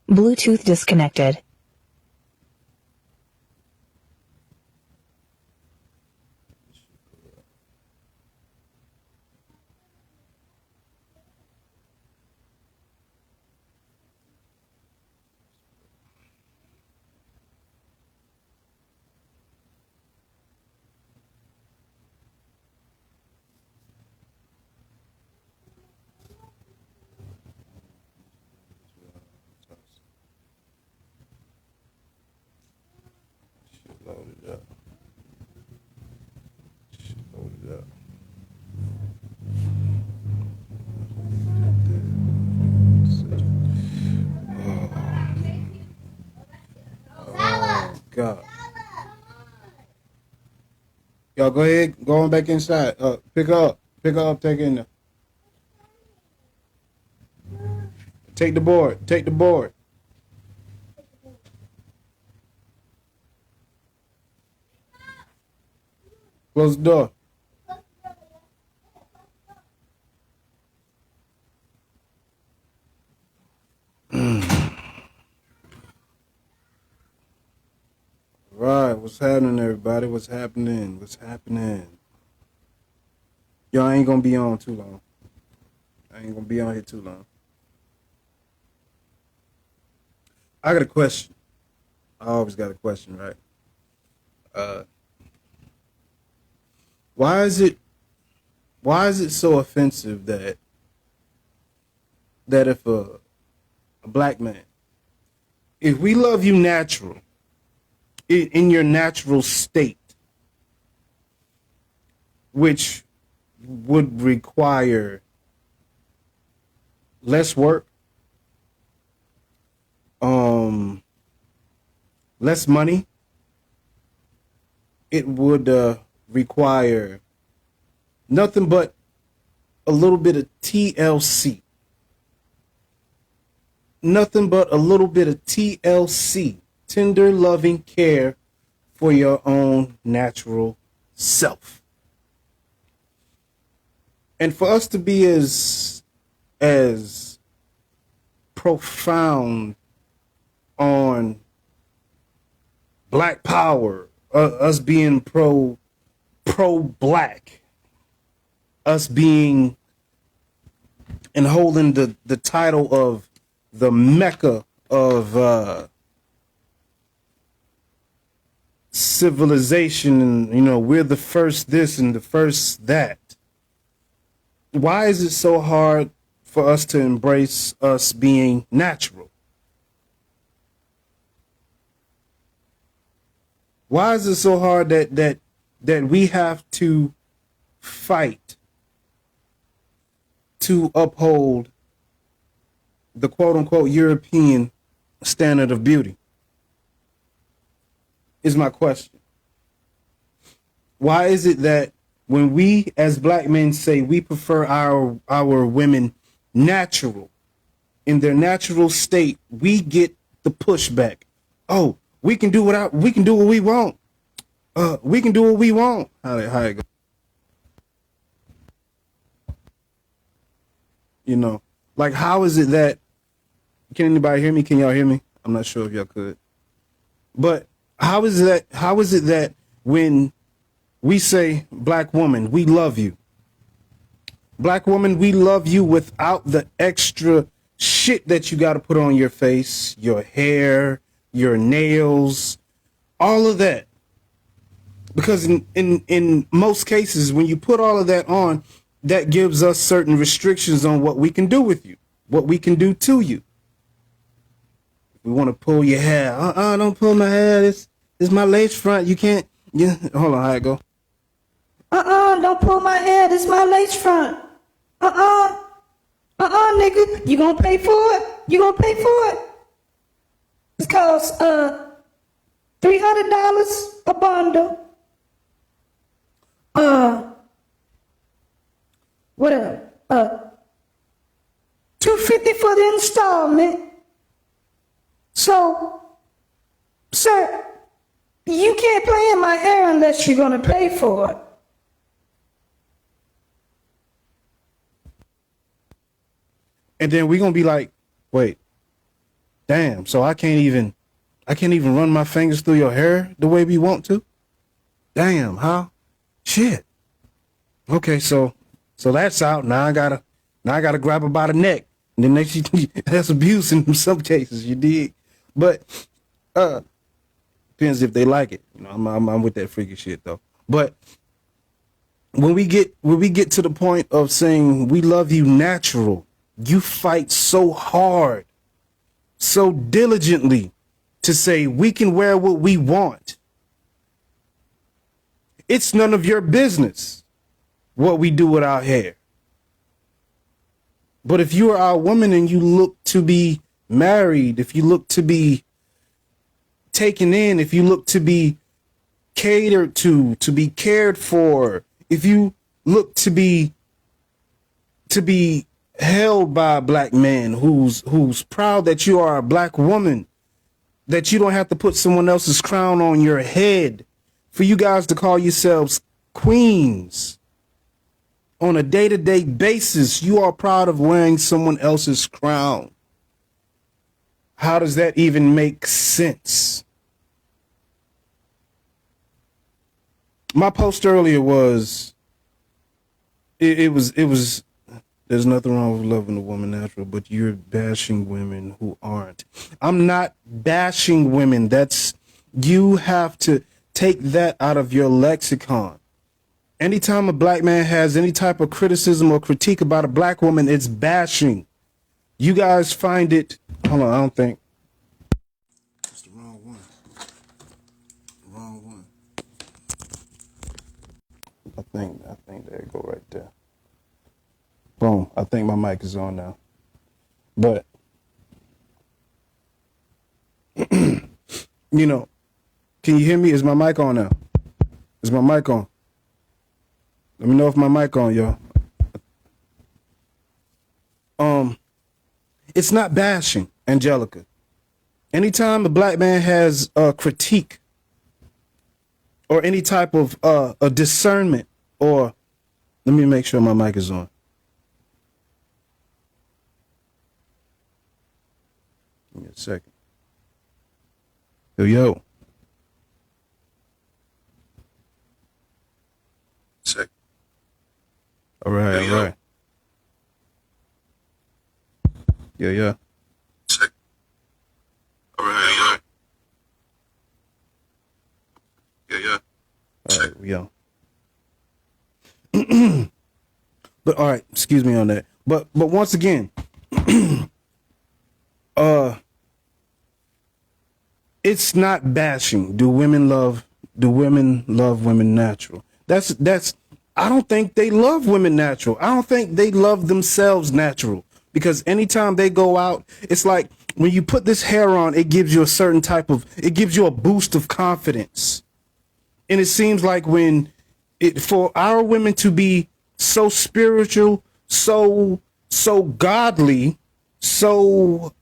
Bluetooth disconnected. Load it up. Load it up. Oh God. Y'all go ahead, go on back inside. Pick up, take it in there. Take the board, take the board. Close the door. Right, what's happening, everybody? What's happening? What's happening? Y'all ain't gonna be on too long. I ain't gonna be on here too long. I got a question. I always got a question, right? Why is it so offensive that if a black man, if we love you natural, in your natural state, which would require less work, less money, it would require nothing but a little bit of TLC. Nothing but a little bit of TLC. Tender loving care for your own natural self. And for us to be as profound on black power, us being pro black, us being and holding the title of the Mecca of civilization, and we're the first this and the first that. Why is it so hard for us to embrace us being natural? Why is it so hard that we have to fight to uphold the quote unquote European standard of beauty? Is my question. Why is it that when we as black men say we prefer our women natural, in their natural state, we get the pushback? Oh, we can do what we want. We can do what we want. How it go? Like, how is it that? Can anybody hear me? Can y'all hear me? I'm not sure if y'all could. But how is it that when we say, black woman, we love you. Black woman, we love you without the extra shit that you got to put on your face, your hair, your nails, all of that. Because in most cases, when you put all of that on, that gives us certain restrictions on what we can do with you, what we can do to you. We want to pull your hair. Don't pull my hair. This is my lace front. You can't. Yeah, hold on. How it go? Don't pull my hair. This is my lace front. Nigga. You gonna pay for it? You gonna pay for it? It costs $300 a bundle. Whatever. $250 for the installment. So, sir, you can't play in my hair unless you're gonna pay for it. And then we're gonna be like, wait, Damn, so I can't even run my fingers through your hair the way we want to? Damn, huh? Shit. Okay, so that's out. Now I gotta grab her by the neck. And then next that's abuse in some cases, you dig? But depends if they like it. You know, I'm with that freaky shit though. But when we get to the point of saying we love you natural, you fight so hard, so diligently to say we can wear what we want. It's none of your business what we do with our hair. But if you are our woman and you look to be married, if you look to be taken in, if you look to be catered to be cared for, if you look to be held by a black man who's proud that you are a black woman, that you don't have to put someone else's crown on your head, for you guys to call yourselves queens on a day-to-day basis, you are proud of wearing someone else's crown. How does that even make sense? My post earlier was, it was, there's nothing wrong with loving a woman natural, but you're bashing women who aren't. I'm not bashing women. You have to take that out of your lexicon. Anytime a black man has any type of criticism or critique about a black woman, it's bashing. You guys find it, hold on, I don't think. It's the wrong one. Wrong one. I think there you go right there. Boom. I think my mic is on now. But, you know, can you hear me? Is my mic on now? Is my mic on? Let me know if my mic on, y'all. It's not bashing, Angelica. Anytime a black man has a critique or any type of a discernment, or let me make sure my mic is on. Give me a second. Yo. Second. All right. Yeah. Check. All right. Yeah. All right, we on. But all right, excuse me on that. But once again, it's not bashing. Do women love women natural? That's I don't think they love women natural. I don't think they love themselves natural. Because anytime they go out, it's like when you put this hair on, it gives you it gives you a boost of confidence. And it seems like for our women to be so spiritual, so godly, so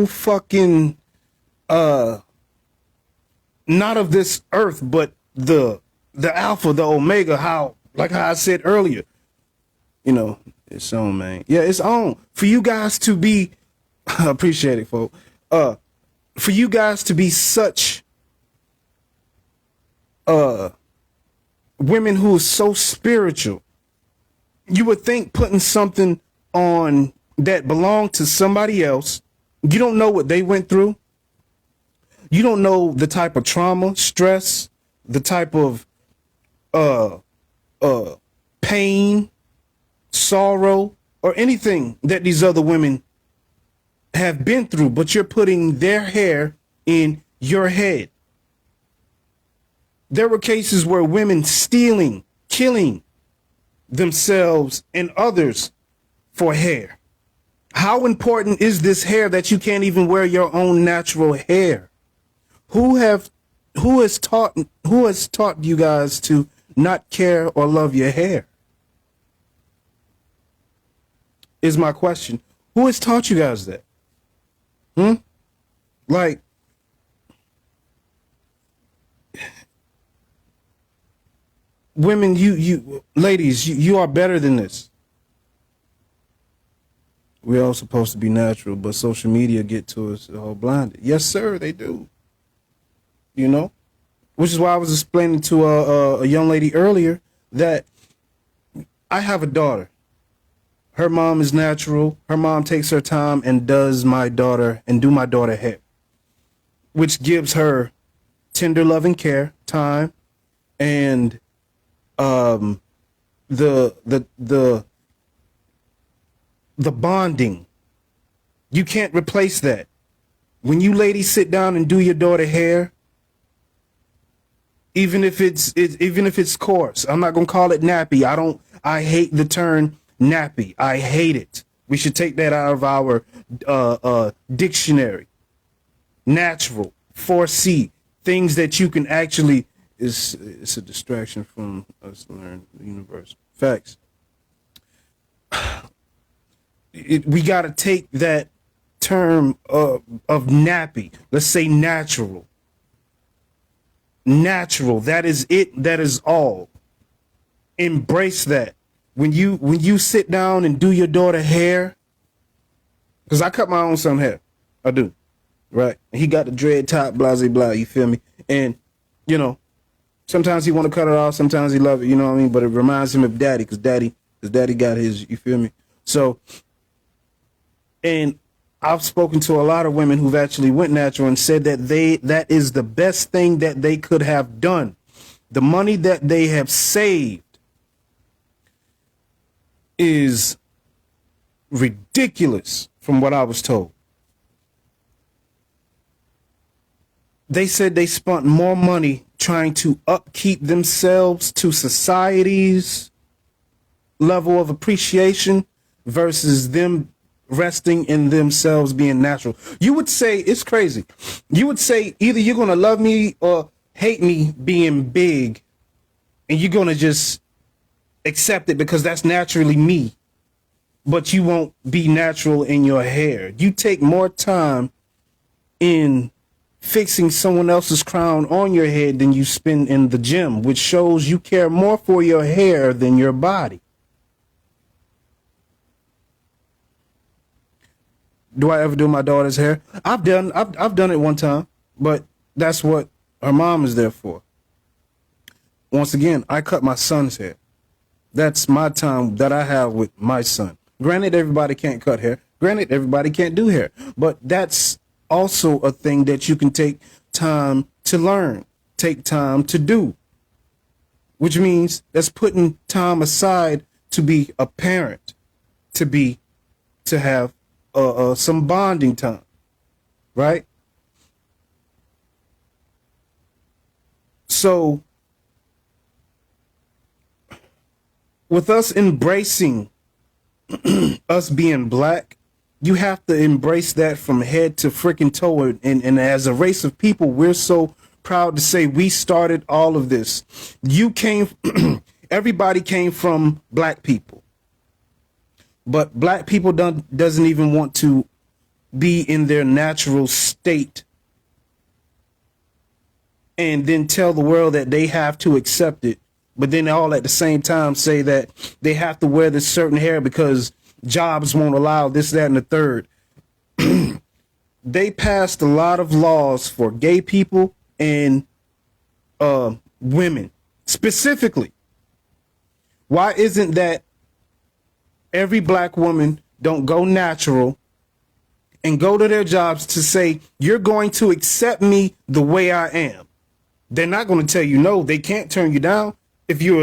fucking not of this earth, but the alpha, the omega, how I said earlier. You know, it's on, man. Yeah, it's on. For you guys to be, I appreciate it, folks. For you guys to be such women who are so spiritual, you would think putting something on that belonged to somebody else, you don't know what they went through. You don't know the type of trauma, stress, the type of pain, sorrow, or anything that these other women have been through, but you're putting their hair in your head. There were cases where women stealing, killing themselves and others for hair. How important is this hair that you can't even wear your own natural hair? Who has taught you guys to not care or love your hair? Is my question. Who has taught you guys that? Like, women, you ladies, you are better than this. we're all supposed to be natural, but social media get to us all blinded. Yes, sir, they do. You know, which is why I was explaining to a young lady earlier that I have a daughter. Her mom is natural. Her mom takes her time and does my daughter and do my daughter hair, which gives her tender loving care, time, and the bonding. You can't replace that. When you ladies sit down and do your daughter hair, even if it's coarse, I'm not gonna call it nappy. I hate the term nappy. I hate it. We should take that out of our dictionary. Natural, 4C, things that you can actually. It's a distraction from us learning the universe. Facts. We got to take that term of nappy. Let's say natural. Natural. That is it. That is all. Embrace that. When you sit down and do your daughter hair, because I cut my own son hair. I do. Right. He got the dread top, blah, blah, blah. You feel me? And, you know, sometimes he want to cut it off. Sometimes he love it. You know what I mean? But it reminds him of daddy because daddy got his, you feel me? So, and I've spoken to a lot of women who've actually went natural and said that that is the best thing that they could have done. The money that they have saved is ridiculous from what I was told. They said they spent more money trying to upkeep themselves to society's level of appreciation versus them resting in themselves being natural. You would say, it's crazy. You would say either you're going to love me or hate me being big, and you're going to just accept it because that's naturally me, but you won't be natural in your hair. You take more time in fixing someone else's crown on your head than you spend in the gym, which shows you care more for your hair than your body. Do I ever do my daughter's hair? I've done it one time, but that's what her mom is there for. Once again, I cut my son's hair. That's my time that I have with my son. Granted, everybody can't cut hair. Granted, everybody can't do hair, but that's also a thing that you can take time to learn, take time to do, which means that's putting time aside to be a parent, to have some bonding time, right? So with us embracing us being black, you have to embrace that from head to freaking toe. And as a race of people, we're so proud to say we started all of this. Everybody came from black people. But black people doesn't even want to be in their natural state and then tell the world that they have to accept it. But then all at the same time say that they have to wear this certain hair because jobs won't allow this, that, and the third. They passed a lot of laws for gay people and women specifically. Why isn't that every black woman don't go natural and go to their jobs to say, you're going to accept me the way I am? They're not going to tell you no. They can't turn you down if you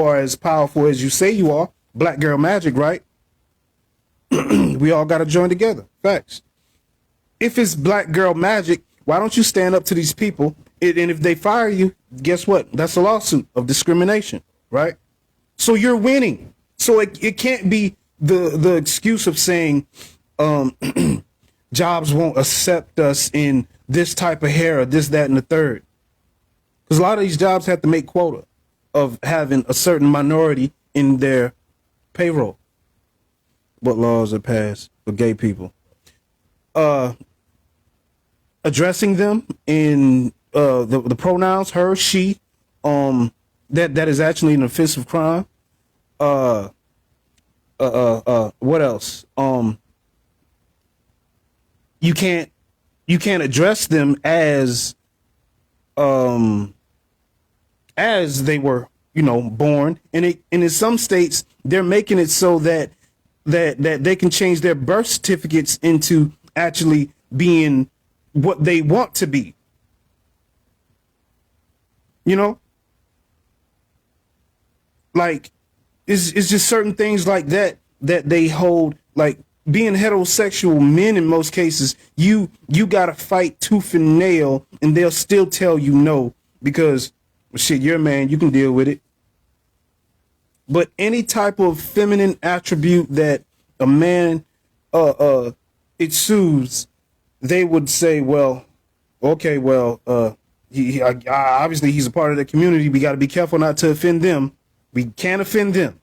are as powerful as you say you are. Black girl magic, right? We all got to join together. Facts. If it's black girl magic, why don't you stand up to these people? And if they fire you, guess what? That's a lawsuit of discrimination, right? So you're winning. So it can't be the excuse of saying jobs won't accept us in this type of hair or this, that, and the third. Because a lot of these jobs have to make quota of having a certain minority in their payroll. What laws are passed for gay people? Addressing them in the pronouns her, she, that is actually an offensive crime. what else? You can't address them as they were, born. And in some states, they're making it so that they can change their birth certificates into actually being what they want to be. Like it's just certain things like that they hold, like being heterosexual men. In most cases, you gotta fight tooth and nail, and they'll still tell you no, because shit, you're a man, you can deal with it. But any type of feminine attribute that a man exudes, they would say, well, okay, well, obviously he's a part of the community. We got to be careful not to offend them. We can't offend them.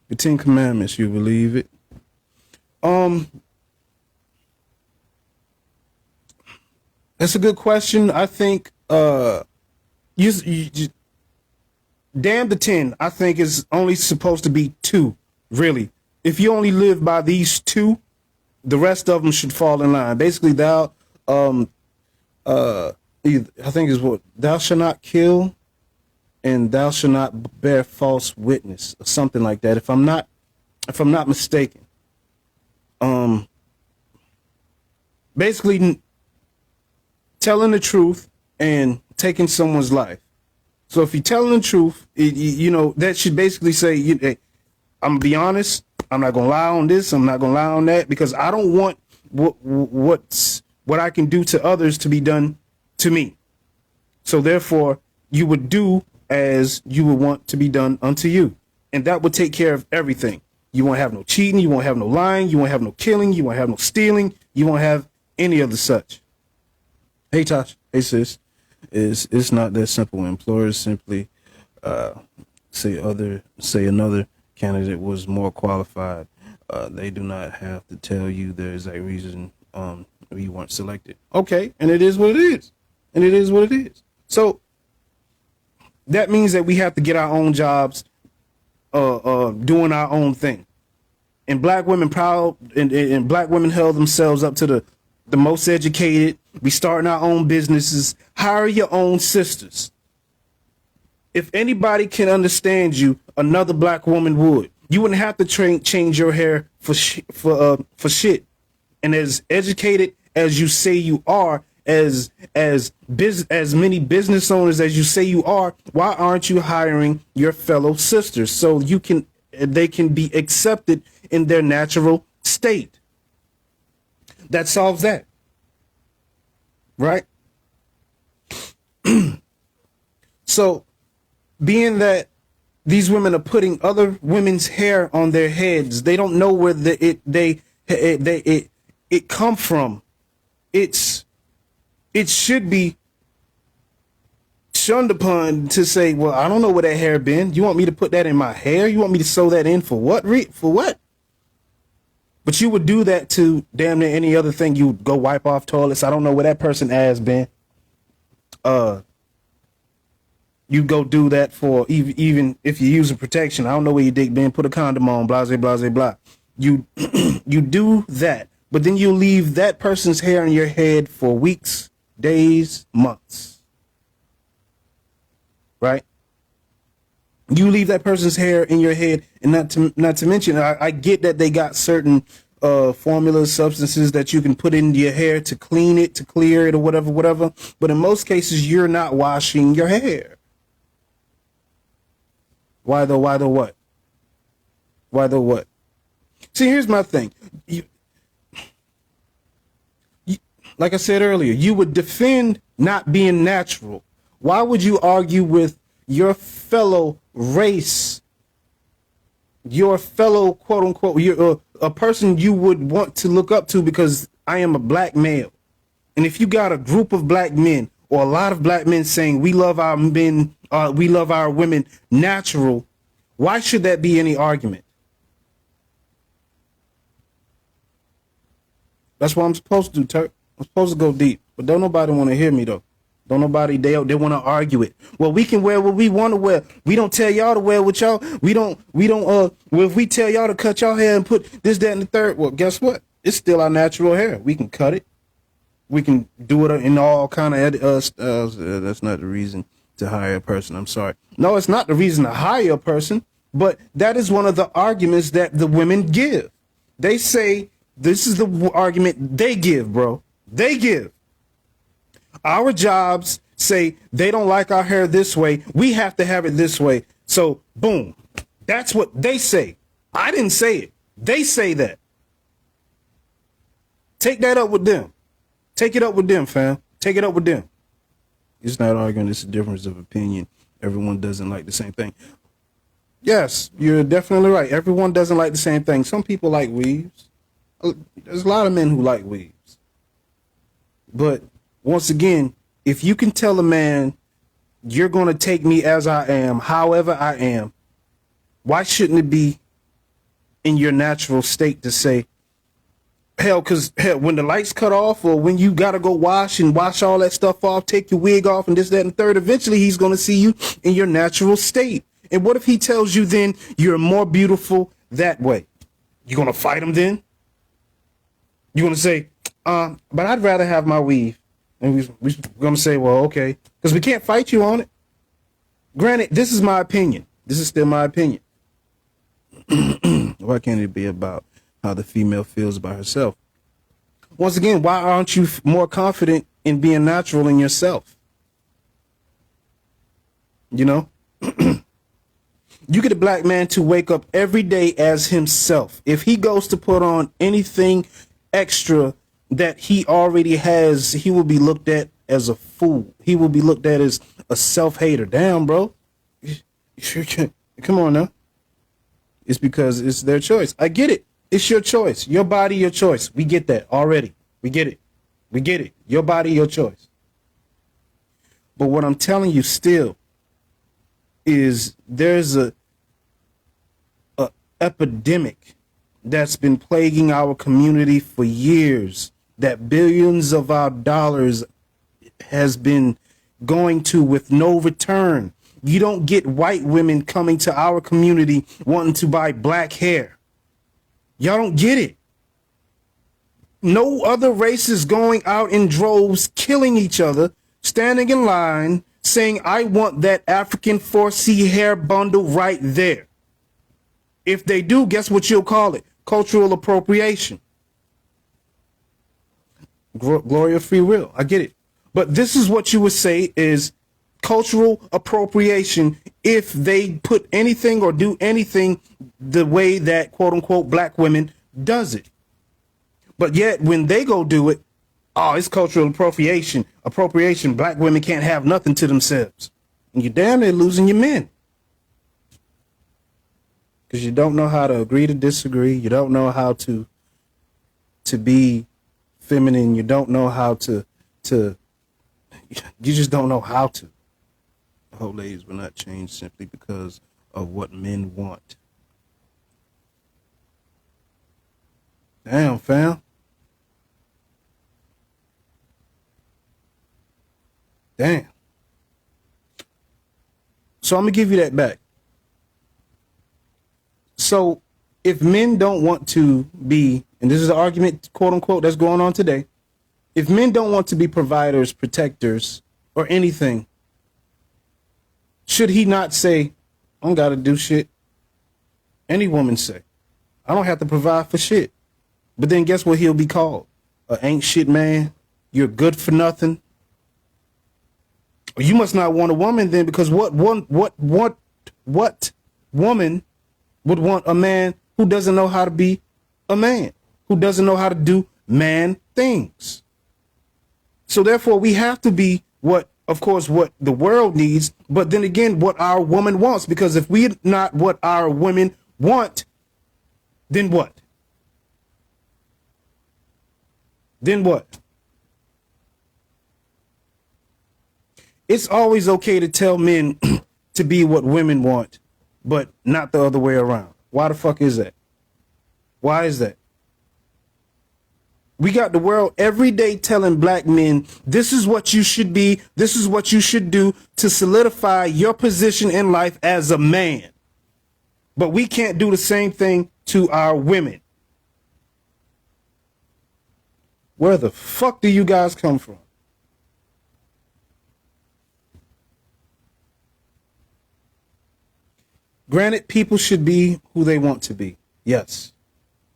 The 10 Commandments, you believe it? That's a good question. I think you damn the 10, I think, is only supposed to be 2, really. If you only live by these 2, the rest of them should fall in line. Basically, I think is what, thou shalt not kill, and thou shalt not bear false witness, or something like that, if I'm not mistaken. Basically telling the truth and taking someone's life. So if you're telling the truth, that should basically say, hey, I'm gonna be honest. I'm not gonna lie on this. I'm not gonna lie on that, because I don't want what I can do to others to be done to me. So therefore, you would do as you would want to be done unto you, and that would take care of everything. You won't have no cheating. You won't have no lying. You won't have no killing. You won't have no stealing. You won't have any of the such. Hey Tosh. Hey sis. It's not that simple. Employers simply say another candidate was more qualified. They do not have to tell you there is a reason you weren't selected. Okay, and it is what it is. So that means that we have to get our own jobs, doing our own thing. And black women and black women held themselves up to the most educated. We starting our own businesses. Hire your own sisters. If anybody can understand you, another black woman would. You wouldn't have to change your hair for shit. And as educated as you say you are, as many business owners as you say you are, why aren't you hiring your fellow sisters so they can be accepted in their natural state? That solves that. Right? So, being that these women are putting other women's hair on their heads, they don't know where it come from. It should be shunned upon to say, well, I don't know where that hair been. You want me to put that in my hair? You want me to sew that in for what? For what? But you would do that to damn near any other thing. You would go wipe off toilets. I don't know where that person ass been. You go do that for even if you're using protection. I don't know where your dick been. Put a condom on. Blah, blah, blah, blah. You you do that, but then you leave that person's hair in your head for weeks, days, months. Right? You leave that person's hair in your head, and not to mention, I get that they got certain formulas, substances that you can put into your hair to clean it, to clear it, or whatever. But in most cases, you're not washing your hair. Why though? Why though what? Why though what? See, here's my thing. You, like I said earlier, you would defend not being natural. Why would you argue with your fellow race, your fellow quote unquote, a person you would want to look up to because I am a black male? And if you got a group of black men or a lot of black men saying we love our men, we love our women natural, why should that be any argument? That's what I'm supposed to do, Turk. I'm supposed to go deep, but don't nobody want to hear me though. Don't nobody, they want to argue it. Well, we can wear what we want to wear. We don't tell y'all to wear what y'all, well, if we tell y'all to cut y'all hair and put this, that, and the third, well, guess what? It's still our natural hair. We can cut it. We can do it in all kind of, that's not the reason to hire a person. I'm sorry. No, it's not the reason to hire a person, but that is one of the arguments that the women give. They say, this is the argument they give, bro. They give. Our jobs say they don't like our hair this way. We have to have it this way. So, boom. That's what they say. I didn't say it. They say that. Take that up with them. Take it up with them, fam. Take it up with them. It's not arguing. It's a difference of opinion. Everyone doesn't like the same thing. Yes, you're definitely right. Everyone doesn't like the same thing. Some people like weaves. There's a lot of men who like weaves. But once again, if you can tell a man, you're going to take me as I am, however I am, why shouldn't it be in your natural state to say, hell, because when the lights cut off or when you got to go wash all that stuff off, take your wig off and this, that, and the third, eventually he's going to see you in your natural state. And what if he tells you then you're more beautiful that way? You going to fight him then? You're going to say, but I'd rather have my weave. And we're going to say, well, okay, because we can't fight you on it. Granted, this is my opinion. This is still my opinion. Why can't it be about how the female feels about herself? Once again, why aren't you more confident in being natural in yourself? You know, you get a black man to wake up every day as himself. If he goes to put on anything extra that he already has, he will be looked at as a fool. He will be looked at as a self-hater. Damn, bro. Come on now. It's because it's their choice. I get it. It's your choice. Your body, your choice. We get that already. We get it. We get it. Your body, your choice. But what I'm telling you still is there's a epidemic that's been plaguing our community for years, that billions of our dollars has been going to with no return. You don't get white women coming to our community wanting to buy black hair. Y'all don't get it. No other race is going out in droves, killing each other, standing in line, saying, I want that African 4C hair bundle right there. If they do, guess what you'll call it? Cultural appropriation. Glory of free will. I get it. But this is what you would say is cultural appropriation if they put anything or do anything the way that quote unquote black women does it. But yet when they go do it, oh, it's cultural appropriation. Black women can't have nothing to themselves. And you're damn near losing your men. Because you don't know how to agree to disagree. You don't know how to be feminine. You don't know how to you just don't know how to. The whole ladies will not change simply because of what men want. Damn, fam. Damn. So I'm going to give you that back. So if men don't want to be, and this is the argument, quote unquote, that's going on today. If men don't want to be providers, protectors, or anything, should he not say, I don't got to do shit? Any woman say, I don't have to provide for shit. But then guess what he'll be called? A ain't shit man. You're good for nothing. You must not want a woman then, because what woman would want a man who doesn't know how to be a man, who doesn't know how to do man things? So therefore we have to be what the world needs, but then again, what our woman wants, because if we're not what our women want, then what? Then what? It's always okay to tell men to be what women want, but not the other way around. Why the fuck is that? Why is that? We got the world every day telling black men, this is what you should be. This is what you should do to solidify your position in life as a man. But we can't do the same thing to our women. Where the fuck do you guys come from? Granted, people should be who they want to be. Yes.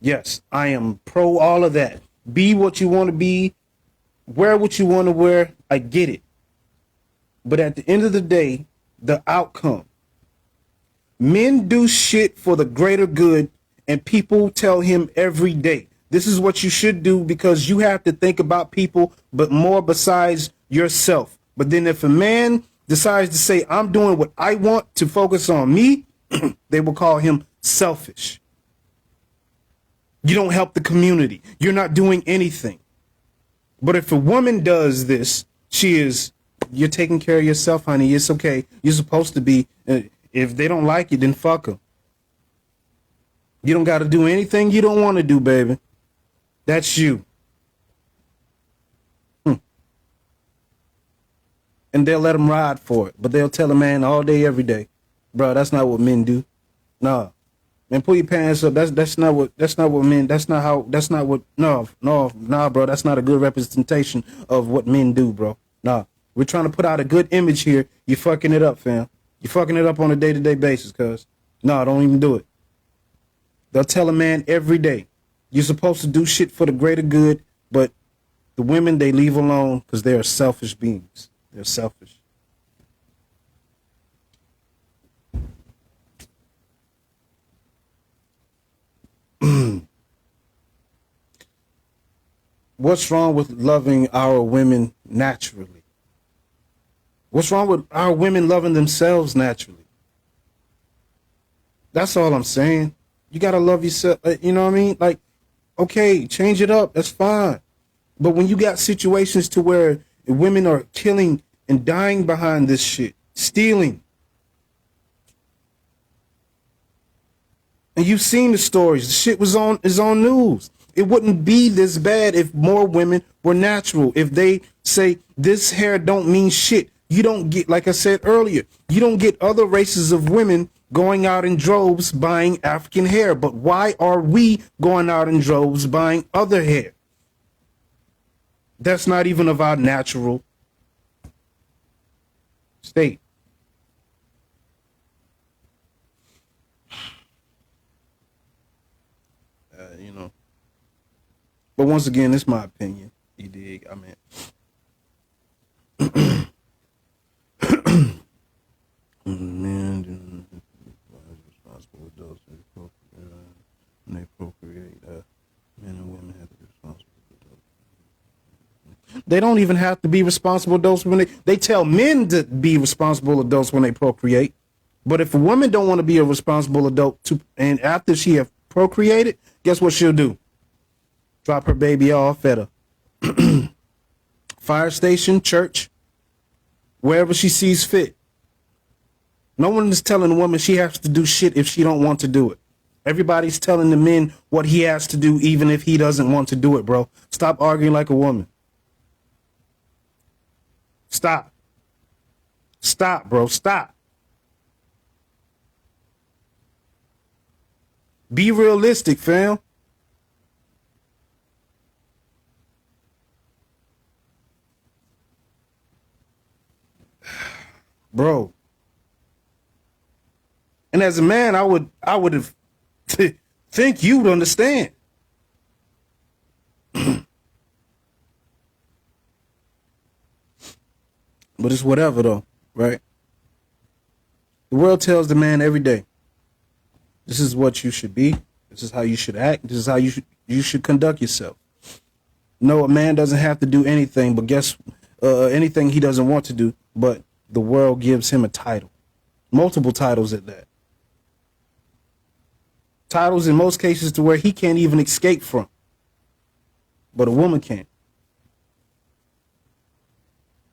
Yes, I am pro all of that. Be what you want to be. Wear what you want to wear. I get it. But at the end of the day, the outcome. Men do shit for the greater good, and people tell him every day, this is what you should do because you have to think about people, but more besides yourself. But then if a man decides to say, I'm doing what I want to focus on me, they will call him selfish. You don't help the community. You're not doing anything. But if a woman does this, you're taking care of yourself, honey. It's okay. You're supposed to be. If they don't like you, then fuck them. You don't got to do anything you don't want to do, baby. That's you. And they'll let them ride for it. But they'll tell a man all day, every day, bro, that's not what men do. Nah. Man, pull your pants up. That's not what men, nah, bro. That's not a good representation of what men do, bro. Nah. We're trying to put out a good image here. You're fucking it up, fam. You're fucking it up on a day-to-day basis, cuz. No, don't even do it. They'll tell a man every day, you're supposed to do shit for the greater good, but the women, they leave alone because they are selfish beings. They're selfish. What's wrong with loving our women naturally? What's wrong with our women loving themselves naturally? That's all I'm saying. You got to love yourself. You know what I mean? Like, okay, change it up. That's fine. But when you got situations to where women are killing and dying behind this shit, stealing, and you've seen the stories, the shit is on news. It wouldn't be this bad if more women were natural. If they say this hair don't mean shit. You don't get, like I said earlier, you don't get other races of women going out in droves buying African hair. But why are we going out in droves buying other hair? That's not even of our natural state. You know. But once again, it's my opinion. You dig? I mean, men responsible adults when they procreate. Men and women have to be responsible adults. They don't even have to be responsible adults when they tell men to be responsible adults when they procreate. But if a woman don't want to be a responsible adult and after she have procreated, guess what she'll do? Drop her baby off at a fire station, church, wherever she sees fit. No one is telling the woman she has to do shit if she don't want to do it. Everybody's telling the men what he has to do even if he doesn't want to do it, bro. Stop arguing like a woman. Stop. Stop, bro. Stop. Be realistic, fam. Bro. And as a man, I would have think you'd understand. But it's whatever though, right? The world tells the man every day, this is what you should be. This is how you should act. This is how you should conduct yourself. No, a man doesn't have to do anything, but anything he doesn't want to do, but the world gives him a title. Multiple titles at that. Titles in most cases to where he can't even escape from. But a woman can't.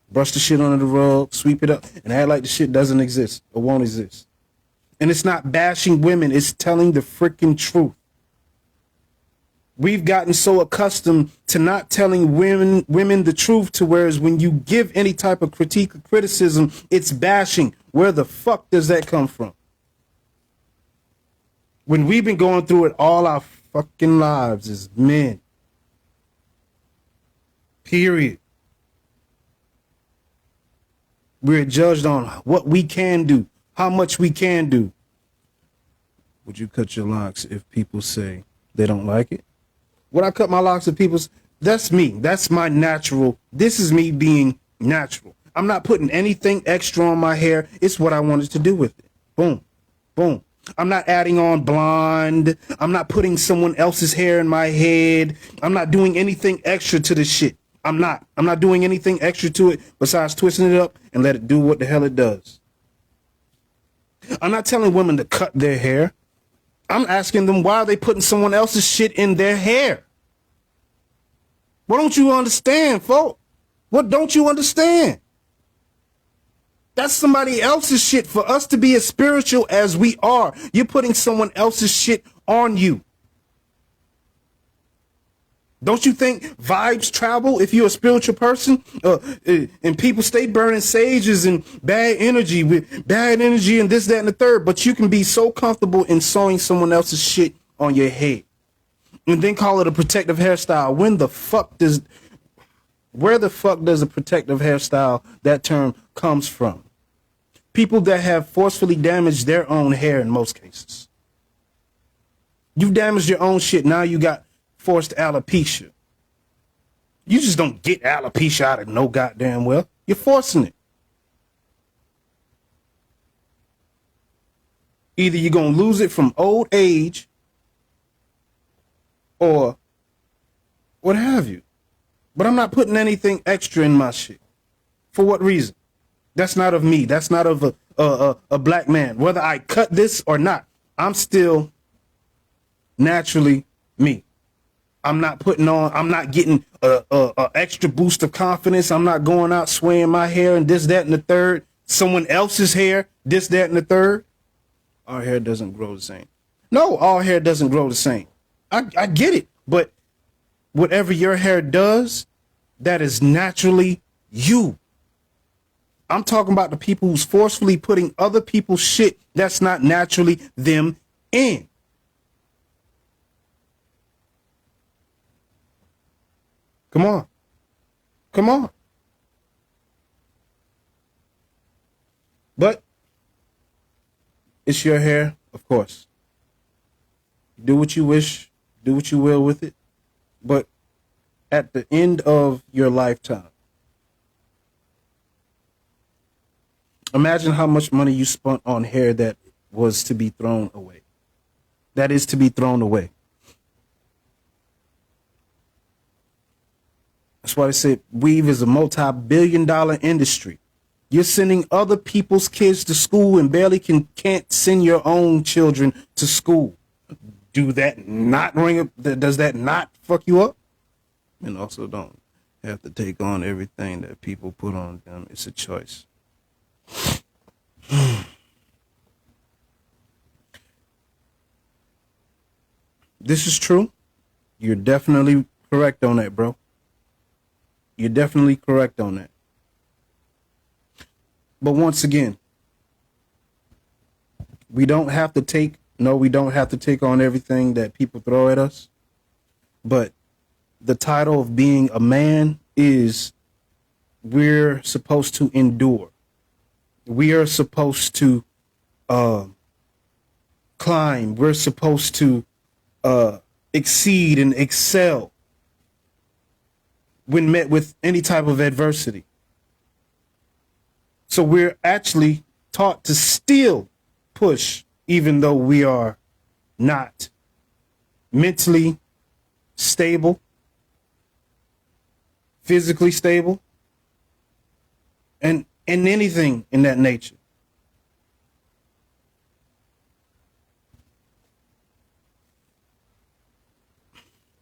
Brush the shit under the rug, sweep it up, and act like the shit doesn't exist or won't exist. And it's not bashing women, it's telling the freaking truth. We've gotten so accustomed to not telling women the truth, to whereas when you give any type of critique or criticism, it's bashing. Where the fuck does that come from? When we've been going through it all our fucking lives as men. Period. We're judged on what we can do, how much we can do. Would you cut your locks if people say they don't like it? Would I cut my locks if people say, that's me. That's my natural. This is me being natural. I'm not putting anything extra on my hair. It's what I wanted to do with it. Boom. Boom. I'm not adding on blonde. I'm not putting someone else's hair in my head. I'm not doing anything extra to this shit. I'm not doing anything extra to it besides twisting it up and let it do what the hell it does. I'm not telling women to cut their hair. I'm asking them, why are they putting someone else's shit in their hair? What don't you understand, folks? What don't you understand? That's somebody else's shit. For us to be as spiritual as we are, you're putting someone else's shit on you. Don't you think vibes travel if you're a spiritual person? And people stay burning sages and bad energy and this, that, and the third. But you can be so comfortable in sewing someone else's shit on your head and then call it a protective hairstyle. Where the fuck does a protective hairstyle, that term, comes from? People that have forcefully damaged their own hair in most cases. You've damaged your own shit. Now you got forced alopecia. You just don't get alopecia out of no goddamn well. You're forcing it. Either you're going to lose it from old age or what have you. But I'm not putting anything extra in my shit. For what reason? That's not of me. That's not of a black man. Whether I cut this or not, I'm still naturally me. I'm not getting a extra boost of confidence. I'm not going out swaying my hair and this, that, and the third. Someone else's hair, this, that, and the third. Our hair doesn't grow the same. No, our hair doesn't grow the same. I get it. But whatever your hair does, that is naturally you. I'm talking about the people who's forcefully putting other people's shit that's not naturally them in. Come on. Come on. But it's your hair, of course. Do what you wish, do what you will with it. But at the end of your lifetime, imagine how much money you spent on hair that was to be thrown away. That is to be thrown away. That's why they say weave is a multi-billion-dollar industry. You're sending other people's kids to school and barely can't send your own children to school. Does that not fuck you up? And also don't have to take on everything that people put on them. It's a choice. This is true. You're definitely correct on that, bro. You're definitely correct on that. But once again, we don't have to take on everything that people throw at us. But the title of being a man is we're supposed to endure. We are supposed to climb. We're supposed to exceed and excel when met with any type of adversity. So we're actually taught to still push, even though we are not mentally stable, physically stable, and anything in that nature.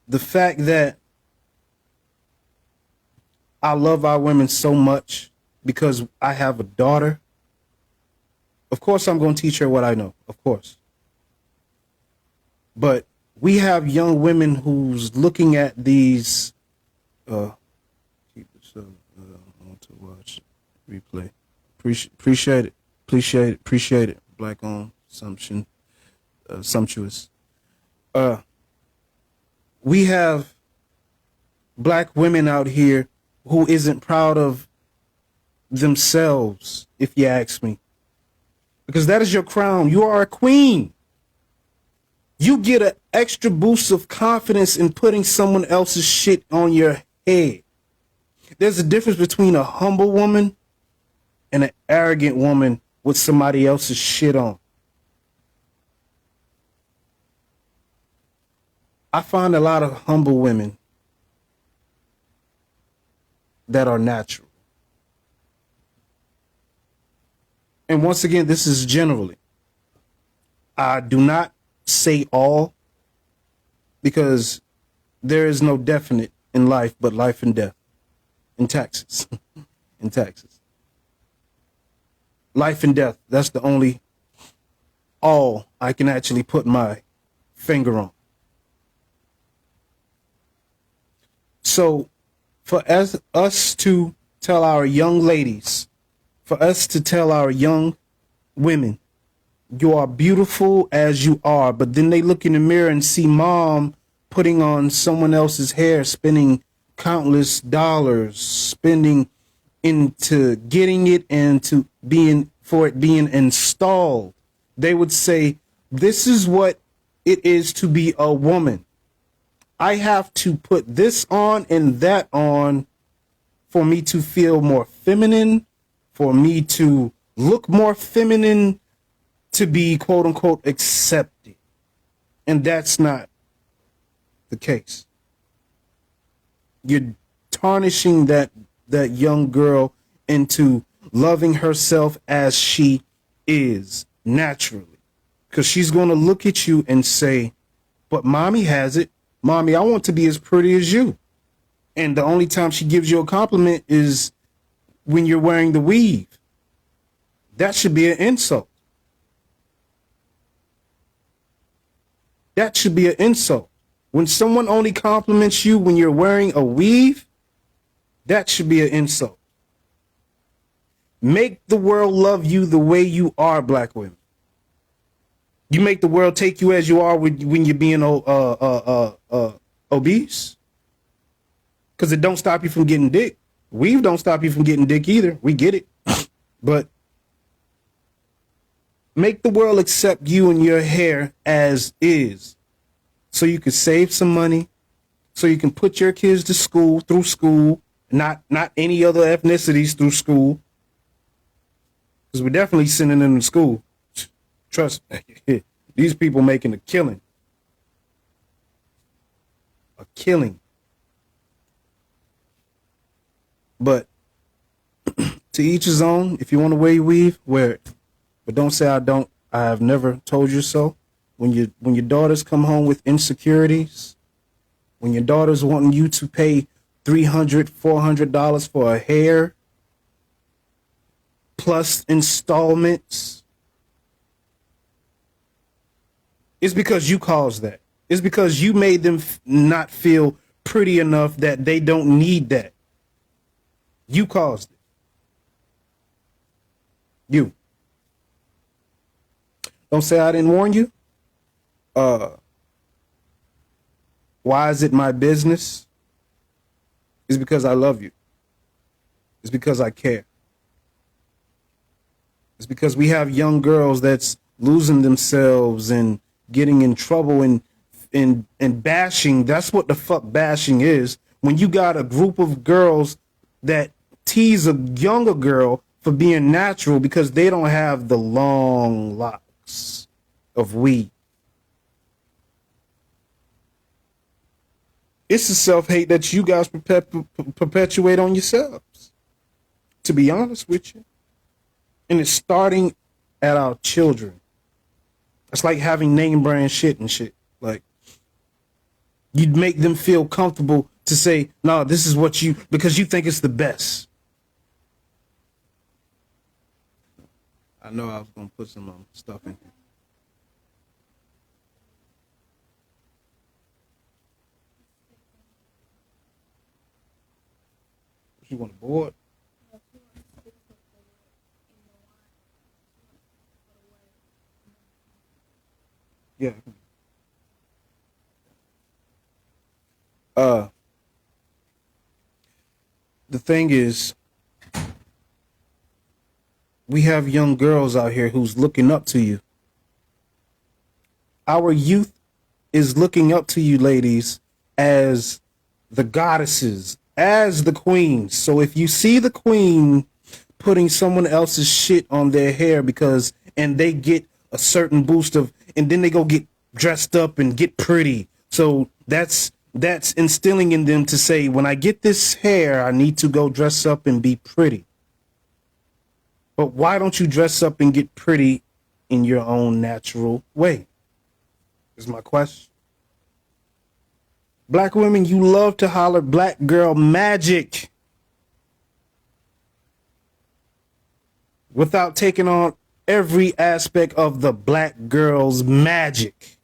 The fact that I love our women so much because I have a daughter. Of course, I'm going to teach her what I know, of course. But we have young women who's looking at these. Keep this up. I want to watch replay. Appreciate it. Appreciate it. Black on sumptuous. We have black women out here who isn't proud of themselves, if you ask me. Because that is your crown. You are a queen. You get an extra boost of confidence in putting someone else's shit on your head. There's a difference between a humble woman and an arrogant woman with somebody else's shit on. I find a lot of humble women that are natural. And once again, this is generally. I do not say all, because there is no definite in life but life and death. In Texas. In Texas. Life and death. That's the only all I can actually put my finger on. So for us to tell our young ladies, for us to tell our young women, you are beautiful as you are, but then they look in the mirror and see mom putting on someone else's hair, spending countless dollars, spending into getting it and to being for it being installed. They would say, this is what it is to be a woman. I have to put this on and that on for me to feel more feminine, for me to look more feminine, to be quote unquote accepted. And that's not the case. You're tarnishing that young girl into loving herself as she is naturally. Because she's going to look at you and say, but mommy has it. Mommy, I want to be as pretty as you. And the only time she gives you a compliment is when you're wearing the weave. That should be an insult. That should be an insult. When someone only compliments you when you're wearing a weave, that should be an insult. Make the world love you the way you are, black women. You make the world take you as you are when you're being obese. Because it don't stop you from getting dick. Weave don't stop you from getting dick either. We get it. But make the world accept you and your hair as is. So you can save some money. So you can put your kids to school, through school. Not any other ethnicities through school. Because we're definitely sending them to school. Trust me. These people making a killing. A killing. But to each his own. If you want to wear your weave, wear it. But don't say I don't. I have never told you so. When your daughters come home with insecurities, when your daughters wanting you to pay $300, $400 for a hair, plus installments, it's because you caused that. It's because you made them not feel pretty enough that they don't need that. You caused it. You. Don't say I didn't warn you. Why is it my business? It's because I love you. It's because I care. It's because we have young girls that's losing themselves and getting in trouble and bashing. That's what the fuck bashing is. When you got a group of girls that tease a younger girl for being natural because they don't have the long locks of weed. It's the self-hate that you guys perpetuate on yourselves, to be honest with you. And it's starting at our children. It's like having name brand shit and shit. Like, you'd make them feel comfortable to say, no, this is what you, because you think it's the best. I know I was going to put some stuff in here. She want a board. Yeah. The thing is, we have young girls out here who's looking up to you. Our youth is looking up to you, ladies, as the goddesses, as the queens. So if you see the queen putting someone else's shit on their hair and they get a certain boost of, and then they go get dressed up and get pretty. So that's instilling in them to say, when I get this hair, I need to go dress up and be pretty. But why don't you dress up and get pretty in your own natural way? Is my question. Black women, you love to holler black girl magic without taking on every aspect of the black girl's magic,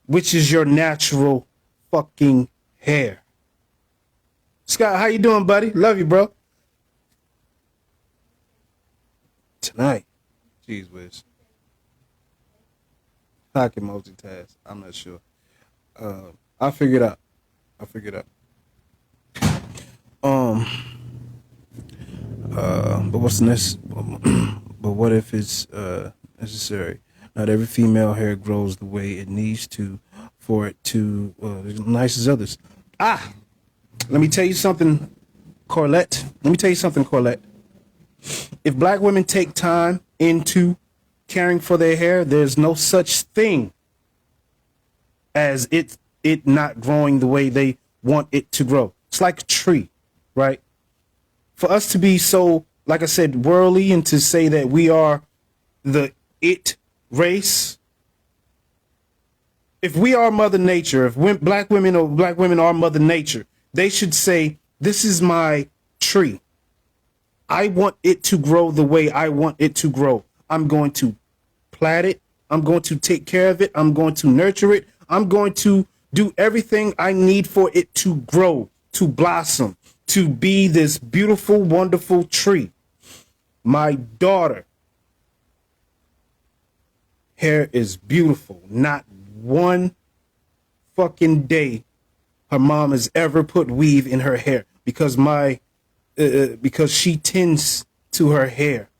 which is your natural fucking hair. Scott, how you doing, buddy? Love you, bro. Tonight. Jeez whiz. I can multitask. I'm not sure. I'll figure it out. But what's the next? But what if it's necessary? Not every female hair grows the way it needs to for it to as nice as others. Let me tell you something, Corlette. If black women take time into caring for their hair, there's no such thing as it not growing the way they want it to grow. It's like a tree, right? For us to be so, like I said, worldly, and to say that we are the it race, if we are Mother Nature, if black women are Mother Nature, they should say, this is my tree. I want it to grow the way I want it to grow. I'm going to plant it. I'm going to take care of it. I'm going to nurture it. I'm going to do everything I need for it to grow, to blossom, to be this beautiful, wonderful tree. My daughter, hair is beautiful. Not one fucking day her mom has ever put weave in her hair because she tends to her hair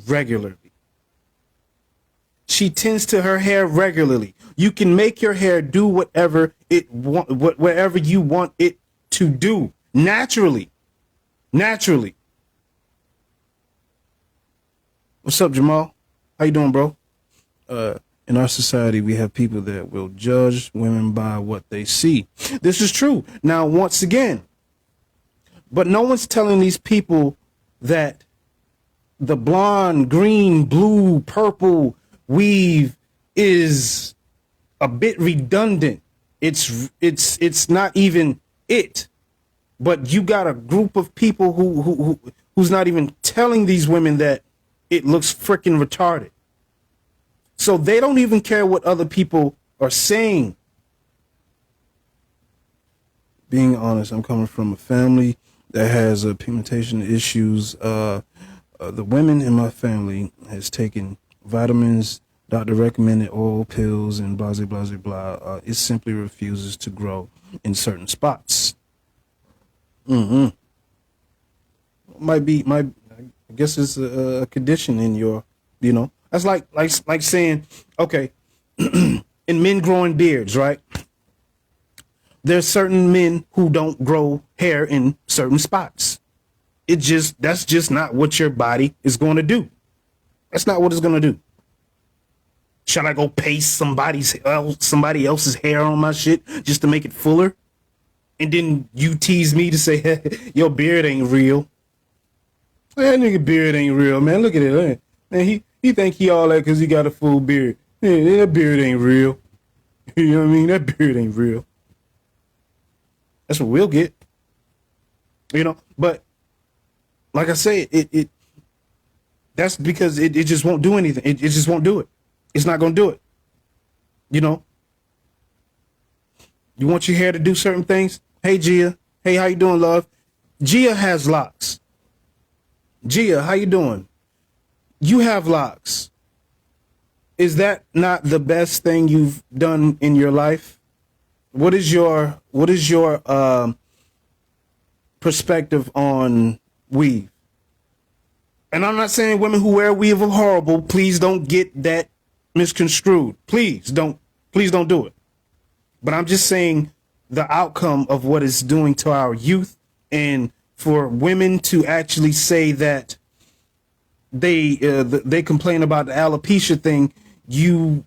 regularly. She tends to her hair regularly. You can make your hair do whatever you want it to do naturally. What's up, Jamal? How you doing, bro? In our society, we have people that will judge women by what they see. This is true. Now, once again, but no one's telling these people that the blonde, green, blue, purple weave is a bit redundant. It's not even it. But you got a group of people who's not even telling these women that it looks freaking retarded. So they don't even care what other people are saying. Being honest, I'm coming from a family that has pigmentation issues. The women in my family has taken vitamins, doctor recommended oil pills, and blah, blah, blah, blah. It simply refuses to grow in certain spots. I guess it's a condition in your, that's like saying, okay, in men growing beards, right? There's certain men who don't grow hair in certain spots. That's just not what your body is going to do. That's not what it's going to do. Should I go paste somebody else's hair on my shit just to make it fuller? And then you tease me to say, hey, your beard ain't real. That nigga beard ain't real, man. Look at it. Man, he think he all that because he got a full beard. Yeah, that beard ain't real. You know what I mean? That beard ain't real. That's what we'll get. But like I say, it that's because it just won't do anything. It just won't do it. It's not going to do it. You want your hair to do certain things? Hey, Gia. Hey, how you doing, love? Gia has locks. Gia, how you doing? You have locks. Is that not the best thing you've done in your life? What is your perspective on weave? And I'm not saying women who wear weave are horrible. Please don't get that misconstrued. Please don't do it. But I'm just saying the outcome of what it's doing to our youth, and for women to actually say that they complain about the alopecia thing. You've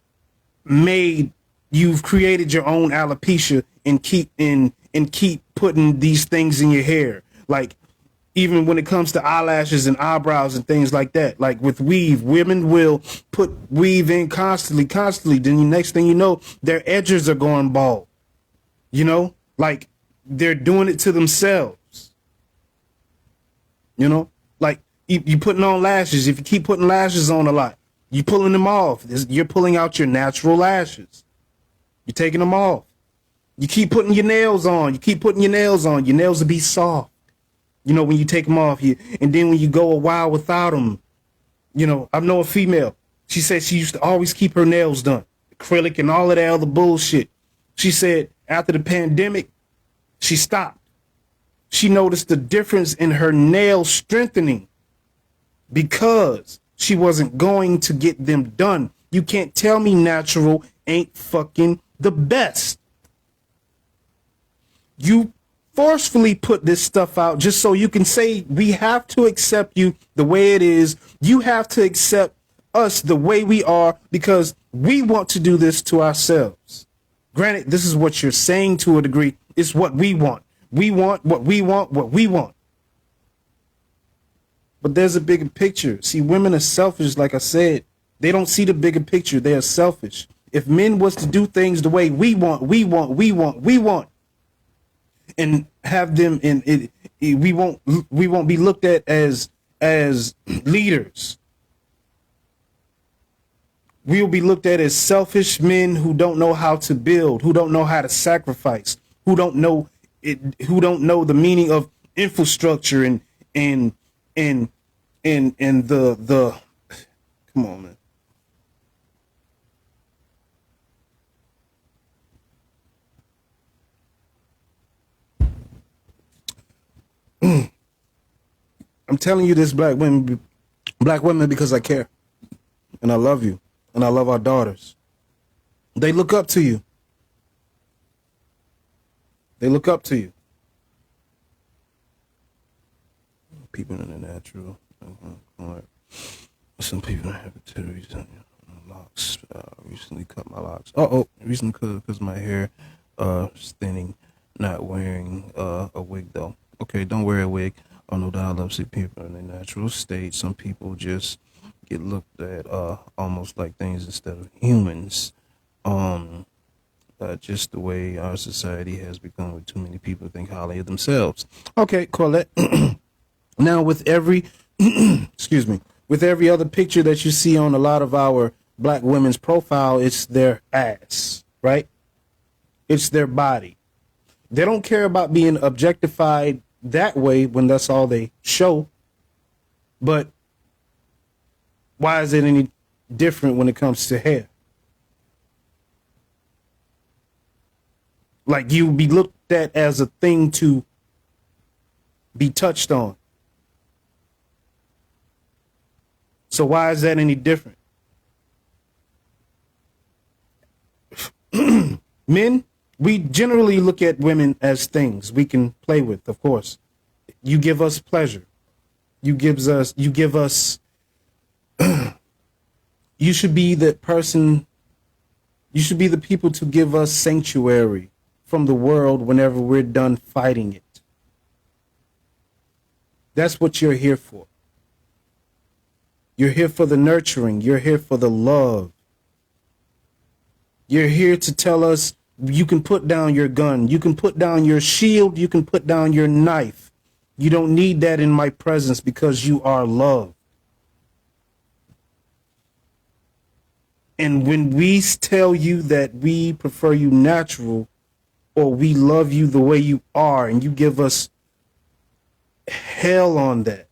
created your own alopecia and keep putting these things in your hair. Like, even when it comes to eyelashes and eyebrows and things like that, like with weave, women will put weave in constantly. Then the next thing you know, their edges are going bald. You know, like they're doing it to themselves. You know, like you putting on lashes. If you keep putting lashes on a lot, you pulling them off. You're pulling out your natural lashes. You're taking them off. You keep putting your nails on. Your nails will be soft. You know, when you take them off, and then when you go a while without them, you know, I know a female. She said she used to always keep her nails done, acrylic and all of that other bullshit. She said after the pandemic, she stopped. She noticed the difference in her nails strengthening because she wasn't going to get them done. You can't tell me natural ain't fucking the best. You forcefully put this stuff out just so you can say we have to accept you the way it is. You have to accept us the way we are because we want to do this to ourselves. Granted, this is what you're saying to a degree. It's what we want. We want what we want, what we want. But there's a bigger picture. See, women are selfish, like I said. They don't see the bigger picture. They are selfish. If men was to do things the way we want, and have them in it, we won't be looked at as leaders. We'll be looked at as selfish men who don't know how to build, who don't know how to sacrifice, who don't know the meaning of infrastructure and the come on, man. I'm telling you this, black women, because I care. And I love you. And I love our daughters. They look up to you. They look up to you. People in the natural. Some people have locks. Recently cut my locks. Recently because my hair is thinning. Not wearing a wig though. Okay, don't wear a wig. Oh no doubt, I love see people in their natural state. Some people just get looked at almost like things instead of humans. Just the way our society has become, with too many people think highly of themselves. Okay, Colette. Now with every with every other picture that you see on a lot of our black women's profile, it's their ass, right? It's their body. They don't care about being objectified that way when that's all they show. But why is it any different when it comes to hair? Like, you be looked at as a thing to be touched on. So why is that any different? Men, we generally look at women as things we can play with, of course. You give us pleasure. You give us, you should be the person, you should be the people to give us sanctuary from the world whenever we're done fighting it. That's what you're here for. You're here for the nurturing. You're here for the love. You're here to tell us you can put down your gun. You can put down your shield. You can put down your knife. You don't need that in my presence because you are loved. And when we tell you that we prefer you natural, or we love you the way you are, and you give us hell on that.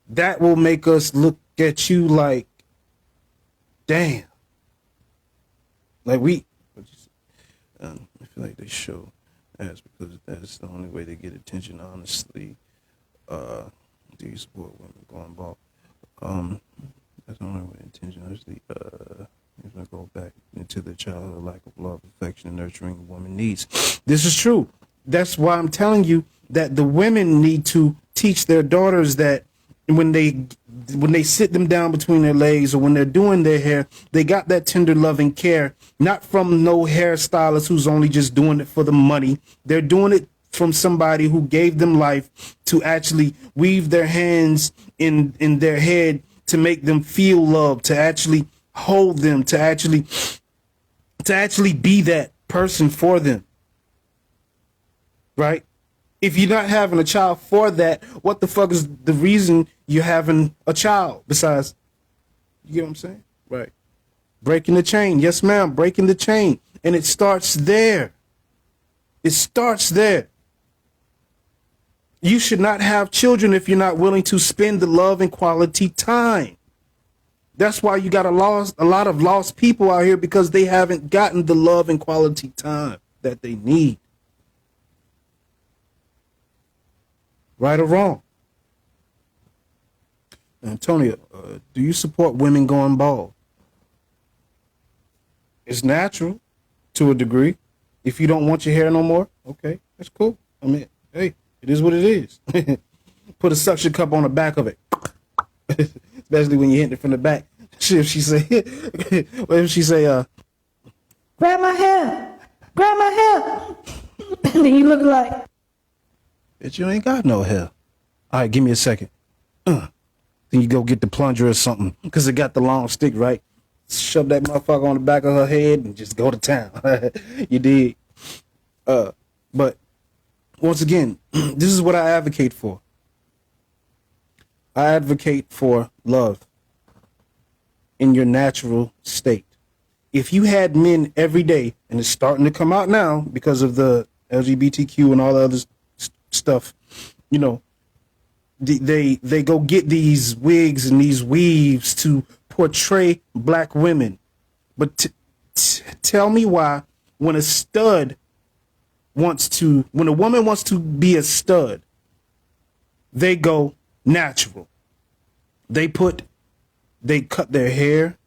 That will make us look at you like, damn. Like I feel like they show ads because that's the only way they get attention, honestly. Do you support women going bald? That's the only way attention, honestly. If I go back into the childhood lack of love, affection, and nurturing a woman needs. This is true. That's why I'm telling you that the women need to teach their daughters that when they sit them down between their legs or when they're doing their hair, they got that tender loving care, not from no hairstylist who's only just doing it for the money. They're doing it from somebody who gave them life to actually weave their hands in their head to make them feel loved, to actually hold them, to actually be that person for them. Right? If you're not having a child for that, what the fuck is the reason you're having a child besides, you get what I'm saying? Right. Breaking the chain. Yes, ma'am. Breaking the chain. And it starts there. It starts there. You should not have children if you're not willing to spend the love and quality time. That's why you got a lot of lost people out here, because they haven't gotten the love and quality time that they need. Right or wrong? Antonio, do you support women going bald? It's natural to a degree. If you don't want your hair no more, okay, that's cool. I mean, hey, it is what it is. Put a suction cup on the back of it. Especially when you're hitting it from the back. If she say, what if she say, grab my hair. Grab my hair. And then you look like, bitch, you ain't got no hair. All right, give me a second. Then you go get the plunger or something, because it got the long stick, right? Shove that motherfucker on the back of her head and just go to town. You did. But once again, this is what I advocate for. I advocate for love in your natural state. If you had men every day, and it's starting to come out now because of the LGBTQ and all the other stuff, you know, they go get these wigs and these weaves to portray black women. But tell me why when a woman wants to be a stud, they go natural. They cut their hair,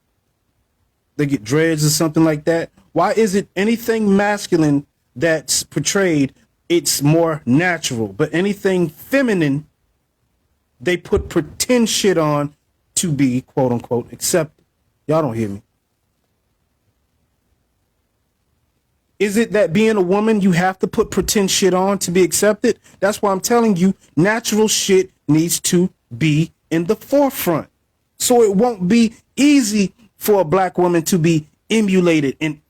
they get dreads or something like that. Why is it anything masculine that's portrayed, it's more natural, but anything feminine, they put pretend shit on to be, quote unquote, accepted? Y'all don't hear me. Is it that being a woman, you have to put pretend shit on to be accepted? That's why I'm telling you, natural shit needs to be in the forefront. So it won't be easy for a black woman to be emulated and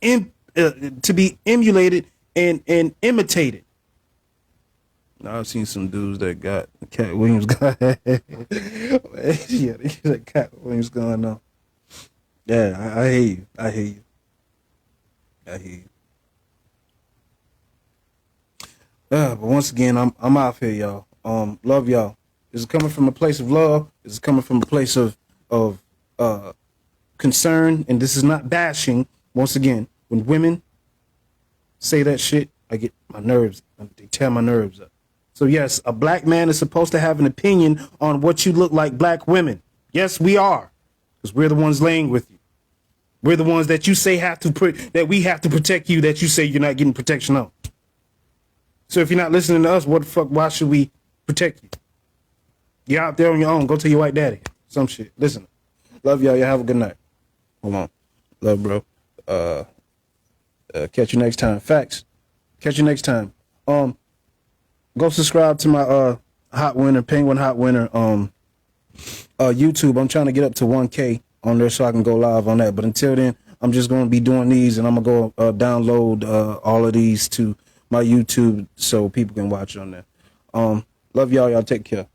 imitated. Now, I've seen some dudes that got Cat Williams got yeah, that Cat Williams going on. Yeah, I hear you. I hear you. But once again, I'm out here, y'all. Love y'all. This is coming from a place of love. This is coming from a place of concern, and this is not bashing. Once again, when women say that shit, I get my nerves. They tear my nerves up. So yes, a black man is supposed to have an opinion on what you look like, black women. Yes, we are, because we're the ones laying with you. We're the ones that you say that we have to protect you, that you say you're not getting protection on. So if you're not listening to us, what the fuck? Why should we protect you? You're out there on your own. Go tell your white daddy. Some shit. Listen. Love y'all. Y'all have a good night. Hold on. Love, bro. Catch you next time. Facts. Catch you next time. Go subscribe to my Penguin Hot Winter YouTube. I'm trying to get up to 1K on there so I can go live on that. But until then, I'm just going to be doing these, and I'm going to go download all of these to my YouTube so people can watch on there. Love y'all. Y'all take care.